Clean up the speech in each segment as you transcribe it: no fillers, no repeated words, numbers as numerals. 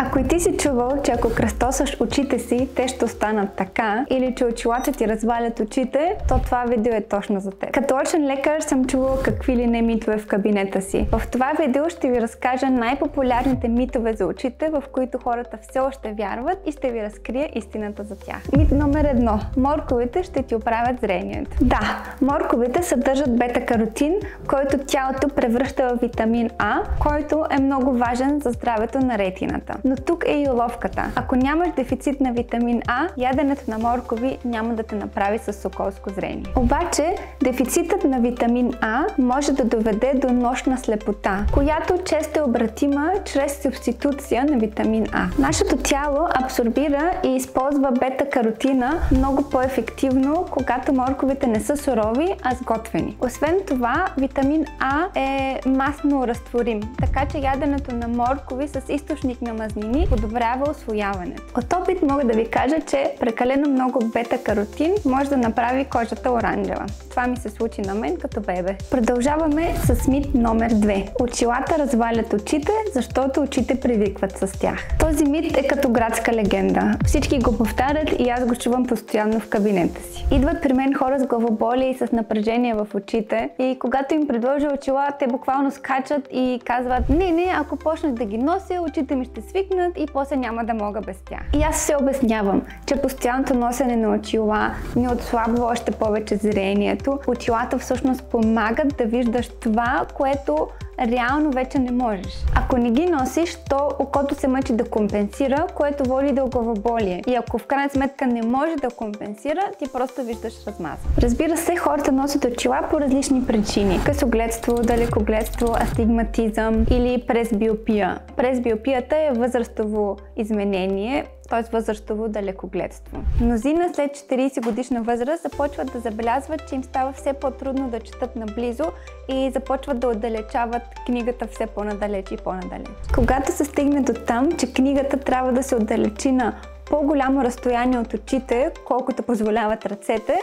Ако и ти си чувал, че ако кръстосаш очите си, те ще останат така, или че очилата ти развалят очите, то това видео е точно за теб. Като очен лекар съм чувала какви ли не митове в кабинета си. В това видео ще ви разкажа най-популярните митове за очите, в които хората все още вярват, и ще ви разкрия истината за тях. Мит номер 1. Морковите ще ти оправят зрението. Да, морковите съдържат бета-каротин, който тялото превръща в витамин А, който е много важен за здравето на ретината. Но тук е и уловката. Ако нямаш дефицит на витамин А, яденето на моркови няма да те направи с соколско зрение. Обаче, дефицитът на витамин А може да доведе до нощна слепота, която често е обратима чрез субституция на витамин А. Нашето тяло абсорбира и използва бета-каротина много по-ефективно, когато морковите не са сурови, а сготвени. Освен това, витамин А е масно разтворим, така че яденето на моркови с източник на мазнини подобрява усвояването. От опит мога да ви кажа, че прекалено много бета-каротин може да направи кожата оранжева. Това ми се случи на мен като бебе. Продължаваме с мит номер 2. Очилата развалят очите, защото очите привикват с тях. Този мит е като градска легенда. Всички го повтарят и аз го чувам постоянно в кабинета си. Идват при мен хора с главоболие и с напрежение в очите и когато им предложа очила, те буквално скачат и казват: не, ако почнах да ги нося, очите ми ще свикнат и после няма да мога без тях. И аз се обяснявам, че постоянното носене на очила ни отслабва още повече зрението. Очилата всъщност помагат да виждаш това, което реално вече не можеш. Ако не ги носиш, то окото се мъчи да компенсира, което води до главоболие. И ако в крайна сметка не може да компенсира, ти просто виждаш размаза. Разбира се, хората носят очила по различни причини. Късогледство, далекогледство, астигматизъм или пресбиопия. Пресбиопията е възрастово изменение, т.е. възрастово далекогледство. Мнозина след 40 годишна възраст започват да забелязват, че им става все по-трудно да четат наблизо и започват да отдалечават книгата все по-надалеч и по-надалеч. Когато се стигне до там, че книгата трябва да се отдалечи на по-голямо разстояние от очите, колкото позволяват ръцете,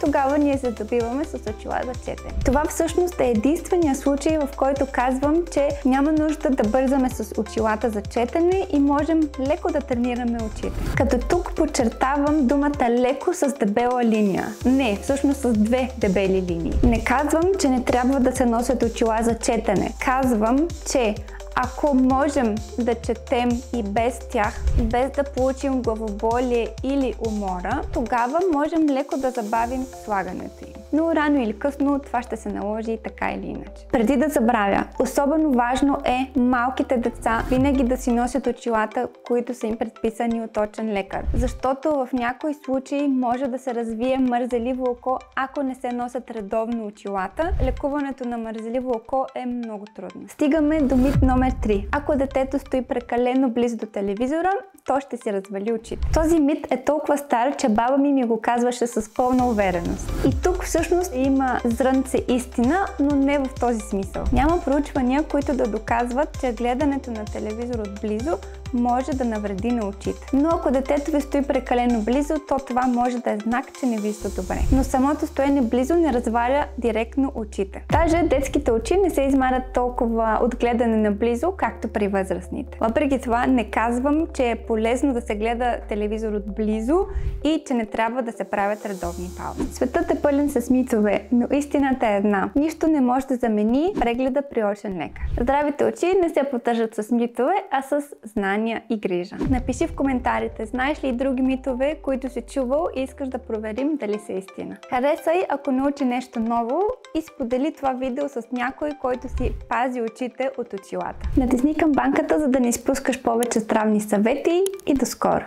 тогава ние се здобиваме с очила за четене. Това всъщност е единствения случай, в който казвам, че няма нужда да бързаме с очилата за четене и можем леко да тренираме очите. Като тук подчертавам думата леко с дебела линия. Не, всъщност с две дебели линии. Не казвам, че не трябва да се носят очила за четене. Казвам, че ако можем да четем и без тях, без да получим главоболие или умора, тогава можем леко да забавим слагането им. Но рано или късно това ще се наложи и така или иначе. Преди да забравя, особено важно е малките деца винаги да си носят очилата, които са им предписани от очен лекар. Защото в някои случаи може да се развие мързеливо око, ако не се носят редовно очилата. Лекуването на мързеливо око е много трудно. Стигаме до мит номер 3. Ако детето стои прекалено близо до телевизора, то ще си развали очите. Този мит е толкова стар, че баба ми го казваше с пълна увереност. И тук всъщност има зрънце истина, но не в този смисъл. Няма проучвания, които да доказват, че гледането на телевизор отблизо може да навреди на очите. Но ако детето ви стои прекалено близо, то това може да е знак, че не вижда добре. Но самото стоене близо не разваля директно очите. Даже детските очи не се измарят толкова от гледане наблизо, както при възрастните. Въпреки това не казвам, че е полезно да се гледа телевизор отблизо и че не трябва да се правят редовни паузи. Светът е пълен с митове, но истината е една. Нищо не може да замени прегледа при очен лекар. Здравите очи не се поддържат с митове, а с знания и грижа. Напиши в коментарите, знаеш ли и други митове, които си чувал и искаш да проверим дали са истина. Харесай, ако научи нещо ново, и сподели това видео с някой, който си пази очите от очилата. Натисни камбанката, за да не изпускаш повече здравни съвети, и до скоро!